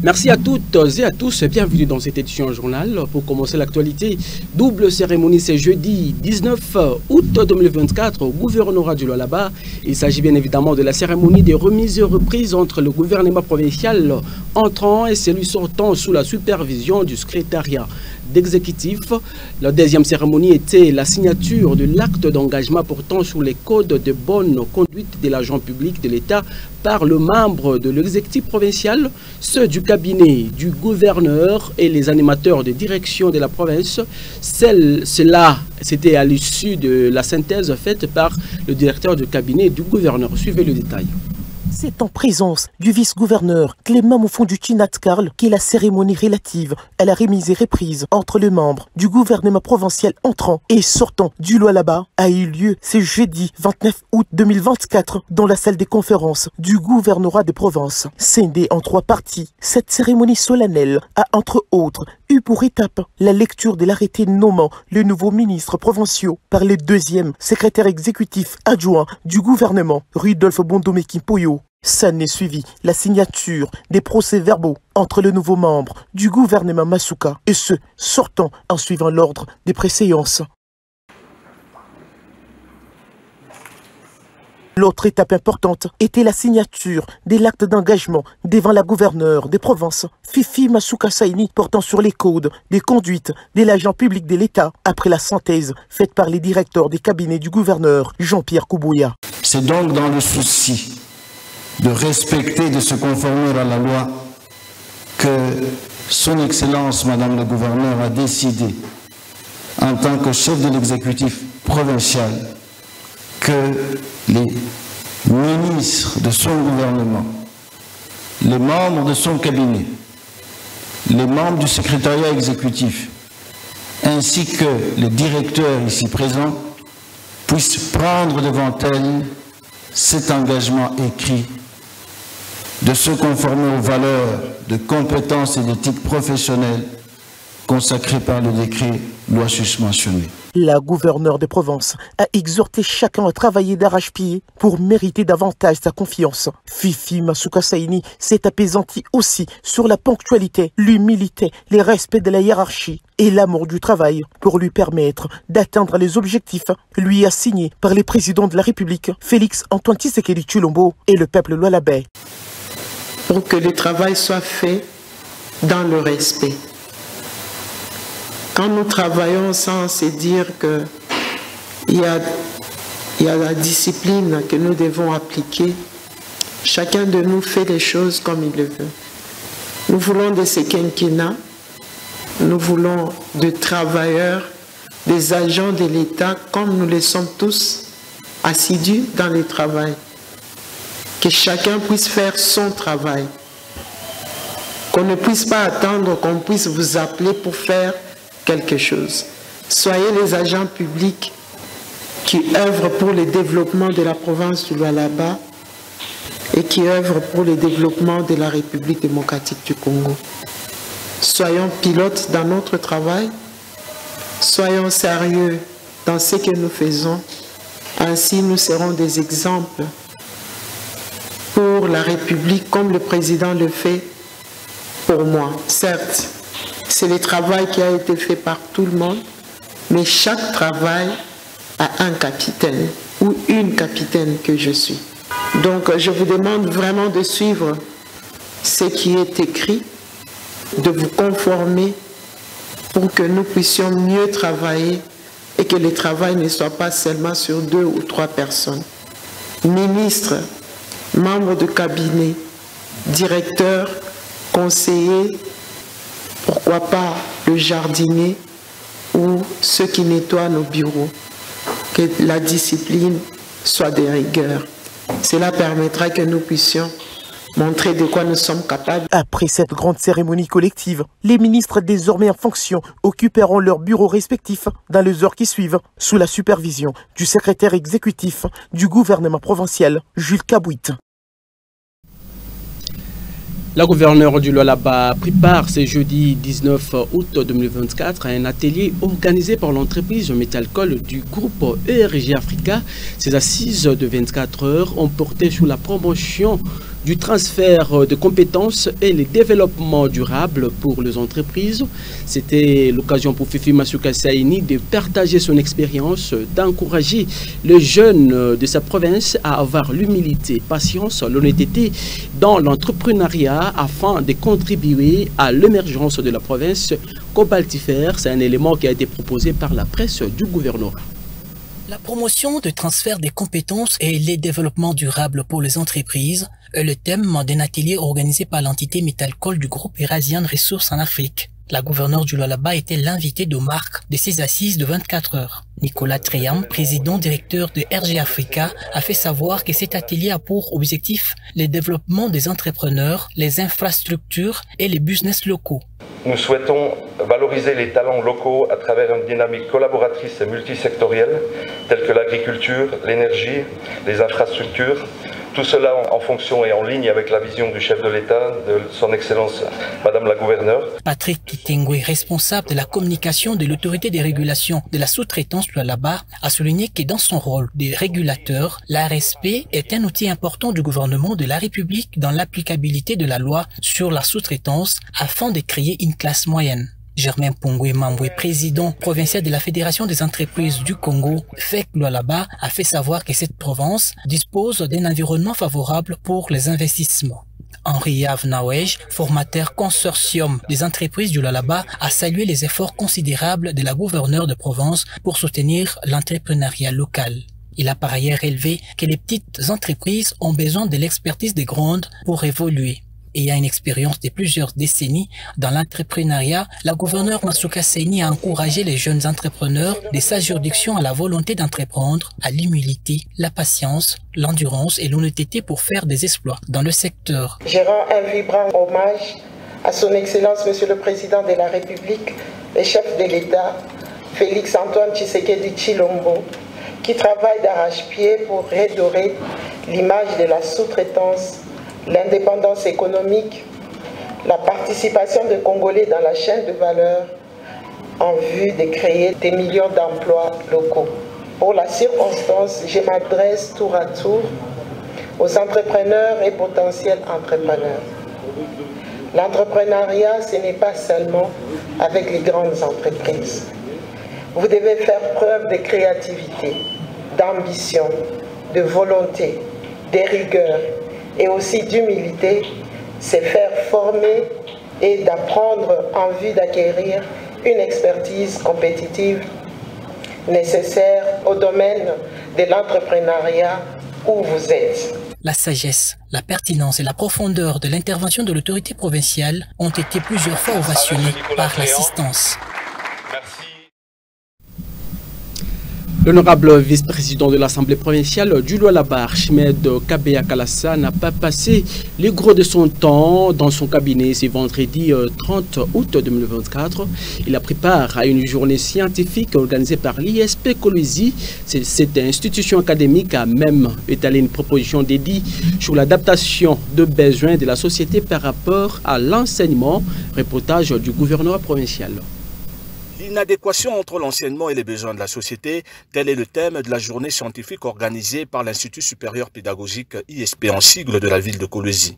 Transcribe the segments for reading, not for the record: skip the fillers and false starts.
Merci à toutes et à tous, bienvenue dans cette édition journal. Pour commencer l'actualité, double cérémonie ce jeudi 19 août 2024 au gouvernorat du Lualaba. Il s'agit bien évidemment de la cérémonie des remises et reprises entre le gouvernement provincial entrant et celui sortant sous la supervision du secrétariat d'exécutif. La deuxième cérémonie était la signature de l'acte d'engagement portant sur les codes de bonne conduite de l'agent public de l'État par le membre de l'exécutif provincial, ceux du cabinet du gouverneur et les animateurs de direction de la province. Cela, c'était à l'issue de la synthèse faite par le directeur du cabinet du gouverneur. Suivez le détail. C'est en présence du vice-gouverneur Clément Moufonduti Natkarl que la cérémonie relative à la remise et reprise entre les membres du gouvernement provincial entrant et sortant du Lualaba a eu lieu ce jeudi 29 août 2024 dans la salle des conférences du gouvernorat de province. Scindée en 3 parties, cette cérémonie solennelle a entre autres eu pour étape la lecture de l'arrêté nommant le nouveau ministre provincial par le deuxième secrétaire exécutif adjoint du gouvernement, Rudolph Bondomé Kimpoyo. Ça n'est suivi la signature des procès-verbaux entre le nouveau membre du gouvernement Masuka et ceux sortant en suivant l'ordre des préséances. L'autre étape importante était la signature de l'acte d'engagement devant la gouverneure des provinces, Fifi Masuka Saini, portant sur les codes de conduite de l'agent public de l'État après la synthèse faite par les directeurs des cabinets du gouverneur Jean-Pierre Koubouya. C'est donc dans le souci de respecter, de se conformer à la loi que son Excellence, Madame le Gouverneur, a décidé, en tant que chef de l'exécutif provincial, que les ministres de son gouvernement, les membres de son cabinet, les membres du secrétariat exécutif, ainsi que les directeurs ici présents, puissent prendre devant elles cet engagement écrit de se conformer aux valeurs de compétences et d'éthique professionnelle consacrées par le décret loi susmentionné. La gouverneure de Provence a exhorté chacun à travailler d'arrache-pied pour mériter davantage sa confiance. Fifi Masuka Saini s'est apaisantie aussi sur la ponctualité, l'humilité, les respects de la hiérarchie et l'amour du travail pour lui permettre d'atteindre les objectifs lui assignés par les présidents de la République, Félix Antoine Tshisekedi Tshilombo et le peuple lualabais. Pour que le travail soit fait dans le respect. Quand nous travaillons sans se dire qu'il y a la discipline que nous devons appliquer, chacun de nous fait les choses comme il le veut. Nous voulons de ces quinquennats, nous voulons de travailleurs, des agents de l'État, comme nous le sommes tous assidus dans le travail. Que chacun puisse faire son travail. Qu'on ne puisse pas attendre qu'on puisse vous appeler pour faire quelque chose. Soyez les agents publics qui œuvrent pour le développement de la province du Lualaba et qui œuvrent pour le développement de la République démocratique du Congo. Soyons pilotes dans notre travail, soyons sérieux dans ce que nous faisons, ainsi nous serons des exemples pour la République comme le président le fait pour moi. Certes, c'est le travail qui a été fait par tout le monde, mais chaque travail a un capitaine ou une capitaine que je suis. Donc je vous demande vraiment de suivre ce qui est écrit, de vous conformer pour que nous puissions mieux travailler et que le travail ne soit pas seulement sur 2 ou 3 personnes. Ministres, membres de cabinet, directeurs, conseillers, pourquoi pas le jardinier ou ceux qui nettoient nos bureaux. Que la discipline soit de rigueur. Cela permettra que nous puissions montrer de quoi nous sommes capables. Après cette grande cérémonie collective, les ministres désormais en fonction occuperont leurs bureaux respectifs dans les heures qui suivent, sous la supervision du secrétaire exécutif du gouvernement provincial, Jules Kabouit. La gouverneure du Lualaba prépare ce jeudi 19 août 2024 à un atelier organisé par l'entreprise Métalcol du groupe ERG Africa. Ces assises de 24 heures ont porté sur la promotion du transfert de compétences et le développement durable pour les entreprises. C'était l'occasion pour Fifi Masuka Saini de partager son expérience, d'encourager les jeunes de sa province à avoir l'humilité, patience, l'honnêteté dans l'entrepreneuriat afin de contribuer à l'émergence de la province cobaltifère. C'est un élément qui a été proposé par la presse du gouvernorat. La promotion de transfert des compétences et les développements durables pour les entreprises est le thème d'un atelier organisé par l'entité Métalcol du groupe Eurasian Resources en Afrique. La gouverneure du Lualaba était l'invitée de marque de ces assises de 24 heures. Nicolas Triam, président-directeur de RG Africa, a fait savoir que cet atelier a pour objectif le développement des entrepreneurs, les infrastructures et les business locaux. Nous souhaitons valoriser les talents locaux à travers une dynamique collaboratrice et multisectorielle telle que l'agriculture, l'énergie, les infrastructures. Tout cela en fonction et en ligne avec la vision du chef de l'État, de son Excellence Madame la Gouverneure. Patrick Kitengwe, responsable de la communication de l'autorité des régulations de la sous-traitance Lualaba, a souligné que dans son rôle de régulateur, l'ARSP est un outil important du gouvernement de la République dans l'applicabilité de la loi sur la sous-traitance afin de créer une classe moyenne. Germain Pongwe Mambwe, président provincial de la Fédération des entreprises du Congo, FEC Lualaba, a fait savoir que cette province dispose d'un environnement favorable pour les investissements. Henri Yav Nawej, formateur consortium des entreprises du Lualaba, a salué les efforts considérables de la gouverneure de province pour soutenir l'entrepreneuriat local. Il a par ailleurs relevé que les petites entreprises ont besoin de l'expertise des grandes pour évoluer. Ayant une expérience de plusieurs décennies dans l'entrepreneuriat, la gouverneure Masuka Saini a encouragé les jeunes entrepreneurs de sa juridiction à la volonté d'entreprendre, à l'humilité, la patience, l'endurance et l'honnêteté pour faire des exploits dans le secteur. Je rends un vibrant hommage à son Excellence Monsieur le Président de la République et chef de l'État, Félix Antoine Tshisekedi Tshilombo, qui travaille d'arrache-pied pour redorer l'image de la sous-traitance, l'indépendance économique, la participation des Congolais dans la chaîne de valeur en vue de créer des millions d'emplois locaux. Pour la circonstance, je m'adresse tour à tour aux entrepreneurs et potentiels entrepreneurs. L'entrepreneuriat, ce n'est pas seulement avec les grandes entreprises. Vous devez faire preuve de créativité, d'ambition, de volonté, de rigueur, et aussi d'humilité, c'est faire former et d'apprendre en vue d'acquérir une expertise compétitive nécessaire au domaine de l'entrepreneuriat où vous êtes. La sagesse, la pertinence et la profondeur de l'intervention de l'autorité provinciale ont été plusieurs fois ovationnées par l'assistance. L'honorable vice-président de l'Assemblée provinciale du Lualaba, Archimède Kabea Kalassa, n'a pas passé le gros de son temps dans son cabinet ce vendredi 30 août 2024. Il a pris part à une journée scientifique organisée par l'ISP Kolwezi. Cette institution académique a même étalé une proposition dédiée sur l'adaptation de besoins de la société par rapport à l'enseignement. Reportage du gouvernement provincial. L'inadéquation entre l'enseignement et les besoins de la société, tel est le thème de la journée scientifique organisée par l'Institut supérieur pédagogique ISP en sigle de la ville de Kolwezi.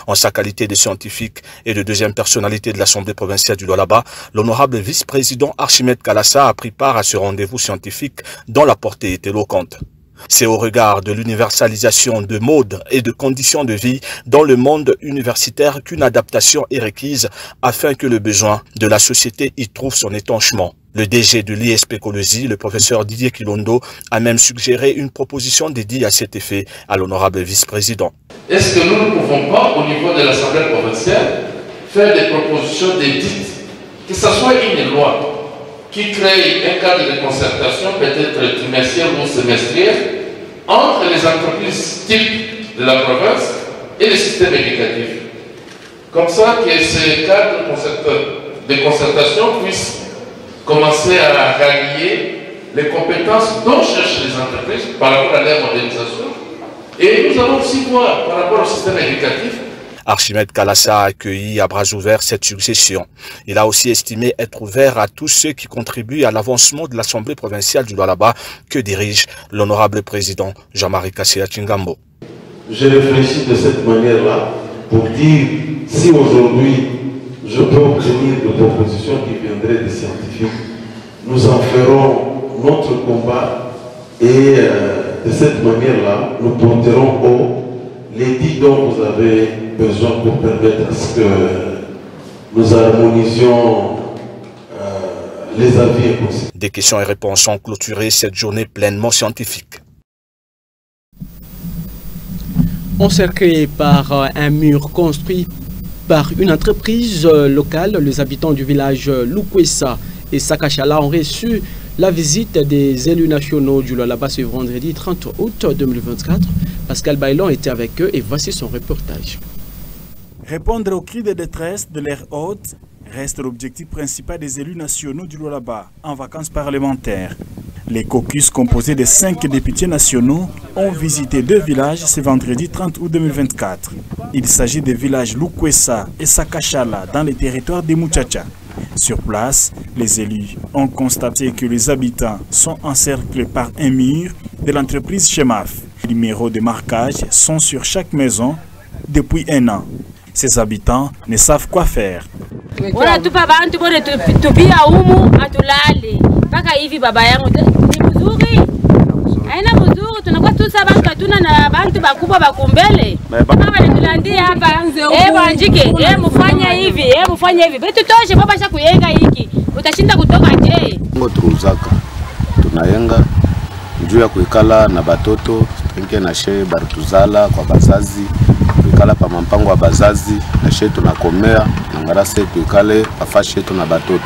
En sa qualité de scientifique et de deuxième personnalité de l'Assemblée provinciale du Lualaba, l'honorable vice-président Archimède Kalassa a pris part à ce rendez-vous scientifique dont la portée est éloquente. C'est au regard de l'universalisation de modes et de conditions de vie dans le monde universitaire qu'une adaptation est requise afin que le besoin de la société y trouve son étanchement. Le DG de l'ISP Kolwezi, le professeur Didier Kilondo, a même suggéré une proposition dédiée à cet effet à l'honorable vice-président. Est-ce que nous ne pouvons pas, au niveau de l'Assemblée provinciale, faire des propositions d'édite, que ce soit une loi qui crée un cadre de concertation, peut-être trimestriel ou semestriel, entre les entreprises types de la province et le système éducatif. Comme ça, que ce cadre de concertation puisse commencer à rallier les compétences dont cherchent les entreprises par rapport à leur modernisation. Et nous allons aussi voir par rapport au système éducatif. Archimède Kalassa a accueilli à bras ouverts cette succession. Il a aussi estimé être ouvert à tous ceux qui contribuent à l'avancement de l'Assemblée provinciale du Lualaba que dirige l'honorable président Jean-Marie Kassia Tchingambo. j'ai réfléchi de cette manière-là pour dire si aujourd'hui je peux obtenir des propositions qui viendraient des scientifiques, nous en ferons notre combat et de cette manière-là, nous porterons haut les dits dont vous avez besoin pour permettre à ce que nous harmonisions les avis et conseils. Des questions et réponses ont clôturé cette journée pleinement scientifique. Encerclés par un mur construit par une entreprise locale, les habitants du village Lukwesa et Sakachala ont reçu la visite des élus nationaux du Lualaba ce vendredi 30 août 2024. Pascal Bailon était avec eux et voici son reportage. Répondre aux cris de détresse de l'air haute reste l'objectif principal des élus nationaux du Lualaba en vacances parlementaires. Les caucus composés de 5 députés nationaux ont visité 2 villages ce vendredi 30 août 2024. Il s'agit des villages Lukwesa et Sakachala dans les territoires des Muchacha. Sur place, les élus ont constaté que les habitants sont encerclés par un mur de l'entreprise Chemaf. Les numéros de marquage sont sur chaque maison depuis 1 an. Ces habitants ne savent quoi faire. Tunayenga juu ya kuikala na batoto tenke na she barituzala kwa bazazi kuikala pa mampango wa bazazi na she tunakomea na ngarase tuikale afashe tuna batoto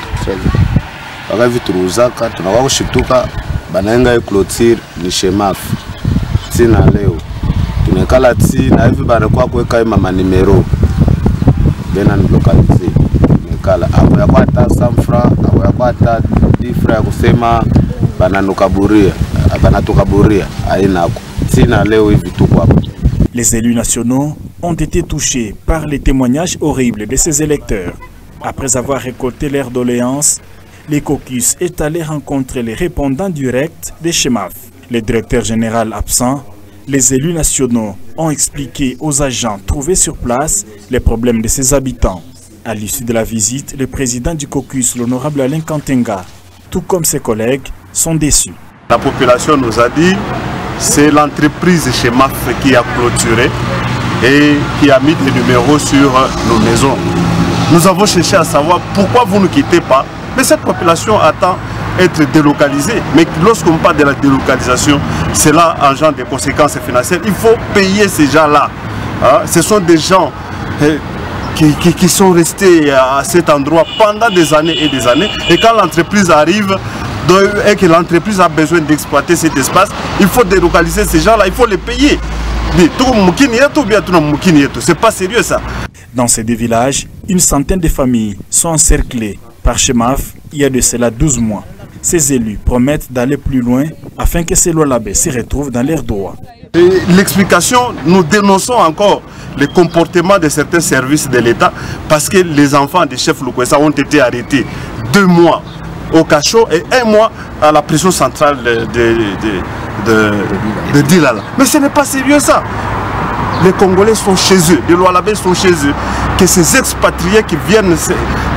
waka hivi turuzaka tunakuwa kushituka banaenga clôture ni Chemaf tina leo tunekala ti na hivi banakuwa kuweka mama numero bena ni localize tunekala hapo ya kwa ta samfra hapo ya kwa ta difra ya kusema banatukaburia hainako tina leo hivi tuko hapo. Les élus nationaux ont été touchés par les témoignages horribles de ces électeurs. Après avoir récolté leurs doléances, les caucus est allé rencontrer les répondants directs des Chemaf. Le directeur général absent, les élus nationaux ont expliqué aux agents trouvés sur place les problèmes de ses habitants. À l'issue de la visite, le président du caucus, l'honorable Alain Kantenga, tout comme ses collègues, sont déçus. La population nous a dit c'est l'entreprise Chemaf qui a clôturé et qui a mis des numéros sur nos maisons. Nous avons cherché à savoir pourquoi vous ne quittez pas. Mais cette population attend être délocalisée. Mais lorsqu'on parle de la délocalisation, cela engendre des conséquences financières. Il faut payer ces gens-là. Hein? Ce sont des gens qui sont restés à cet endroit pendant des années et des années. Et quand l'entreprise arrive et que l'entreprise a besoin d'exploiter cet espace, il faut délocaliser ces gens-là, il faut les payer. C'est pas sérieux ça. Dans ces 2 villages, une centaine de familles sont encerclées par Chemaf il y a de cela 12 mois. Ces élus promettent d'aller plus loin afin que ces Lualabais se retrouvent dans leurs droits. L'explication, nous dénonçons encore le comportement de certains services de l'État parce que les enfants des chefs Lukwesa ont été arrêtés 2 mois au cachot et 1 mois à la prison centrale de Dilala. Mais ce n'est pas sérieux ça. Les Congolais sont chez eux, les Lualabais sont chez eux. Que ces expatriés qui viennent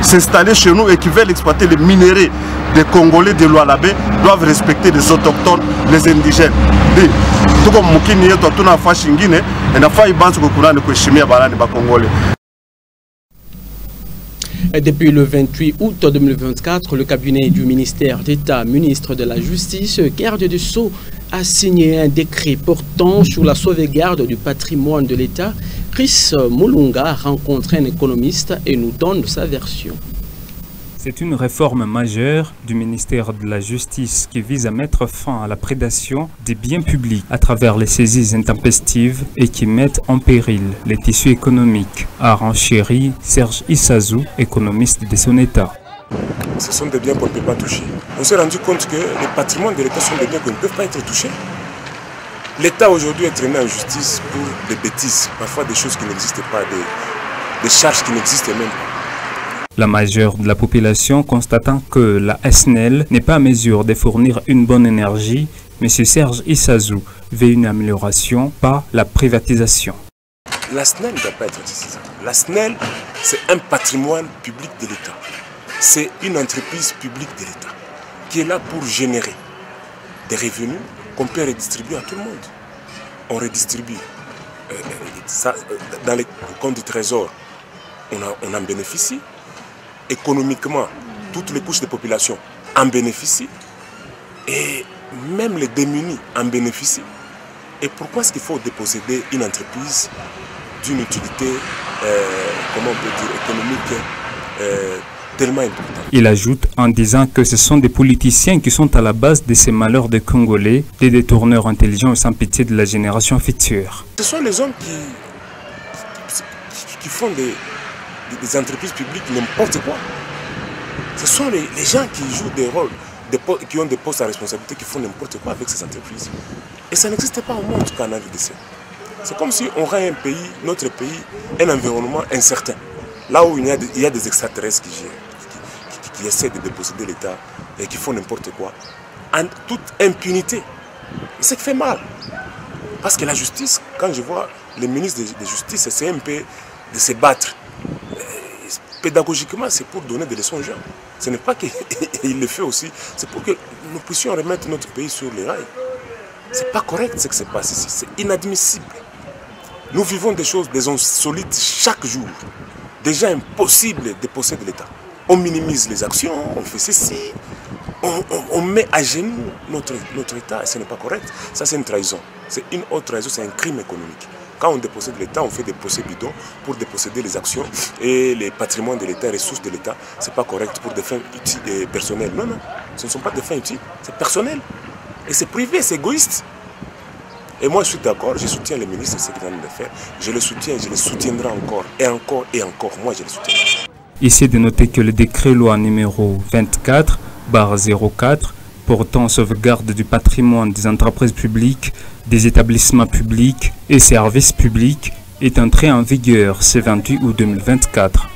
s'installer chez nous et qui veulent exploiter les minéraux des Congolais, des Lualabais, doivent respecter les autochtones, les indigènes. Depuis le 28 août 2024, le cabinet du ministère d'État, ministre de la Justice, garde des Sceaux, a signé un décret portant sur la sauvegarde du patrimoine de l'État. Chris Mulunga rencontre un économiste et nous donne sa version. C'est une réforme majeure du ministère de la Justice qui vise à mettre fin à la prédation des biens publics à travers les saisies intempestives et qui mettent en péril les tissus économiques, a renchéri Serge Issazou, économiste de son État. Ce sont des biens qu'on ne peut pas toucher. On s'est rendu compte que les patrimoines de l'État sont des biens qui ne peuvent pas être touchés. L'État aujourd'hui est traîné en justice pour des bêtises, parfois des choses qui n'existent pas, des charges qui n'existent même pas. La majeure de la population constatant que la SNEL n'est pas à mesure de fournir une bonne énergie M. Serge Issazou veut une amélioration, pas la privatisation. La SNEL ne doit pas être décisif. La SNEL, c'est un patrimoine public de l'État. C'est une entreprise publique de l'État qui est là pour générer des revenus qu'on peut redistribuer à tout le monde. On redistribue ça dans les comptes du Trésor, on en bénéficie. Économiquement, toutes les couches de population en bénéficient. Et même les démunis en bénéficient. Et pourquoi est-ce qu'il faut déposséder une entreprise d'une utilité, comment on peut dire, économique tellement importante? Il ajoute en disant que ce sont des politiciens qui sont à la base de ces malheurs des Congolais, des détourneurs intelligents et sans pitié de la génération future. Ce sont les hommes qui font des entreprises publiques n'importe quoi. Ce sont les gens qui jouent des rôles, qui ont des postes à responsabilité, qui font n'importe quoi avec ces entreprises. Et ça n'existe pas au monde qu'en RDC. C'est comme si on rend un pays, notre pays, un environnement incertain. Là où il y a des extraterrestres qui essaient de déposséder l'État et qui font n'importe quoi, en toute impunité. Et ça fait mal. Parce que la justice, quand je vois les ministres de justice essayer un peu de se battre, pédagogiquement, c'est pour donner des leçons aux gens. Ce n'est pas qu'il le fait aussi, c'est pour que nous puissions remettre notre pays sur les rails. C'est pas correct ce qui se passe ici, c'est inadmissible. Nous vivons des choses, des insolites chaque jour. Déjà impossible de posséder l'État. On minimise les actions, on fait ceci, on met à genoux notre État et ce n'est pas correct. Ça c'est une trahison. C'est une autre trahison, c'est un crime économique. Quand on dépossède l'État, on fait des procès bidons pour déposséder les actions et les patrimoines de l'État, les ressources de l'État. Ce n'est pas correct pour des fins personnelles. Non, non, ce ne sont pas des fins utiles, c'est personnel. Et c'est privé, c'est égoïste. Et moi je suis d'accord, je soutiens les ministres, ce qu'ils viennent de faire. Je les soutiens, je les soutiendrai encore et encore et encore. Moi je les soutiendrai. Ici de noter que le décret loi numéro 24/04 portant sauvegarde du patrimoine des entreprises publiques, des établissements publics et services publics est entré en vigueur ce 28 août 2024.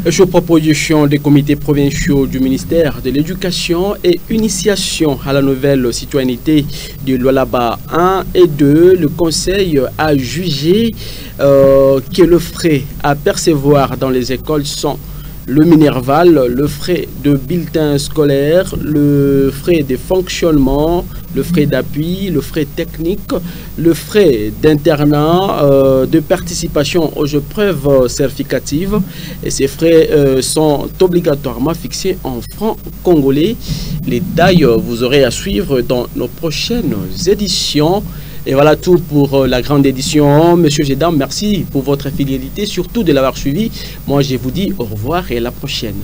Sur proposition des comités provinciaux du ministère de l'Éducation et initiation à la nouvelle citoyenneté de Lualaba 1 et 2, le Conseil a jugé que le frais à percevoir dans les écoles sont le minerval, le frais de bulletin scolaire, le frais de fonctionnement, le frais d'appui, le frais technique, le frais d'internat, de participation aux épreuves certificatives. Et ces frais sont obligatoirement fixés en francs congolais. Les détails, vous aurez à suivre dans nos prochaines éditions. Et voilà tout pour la grande édition. Monsieur Gédam, merci pour votre fidélité, surtout de l'avoir suivi. Moi, je vous dis au revoir et à la prochaine.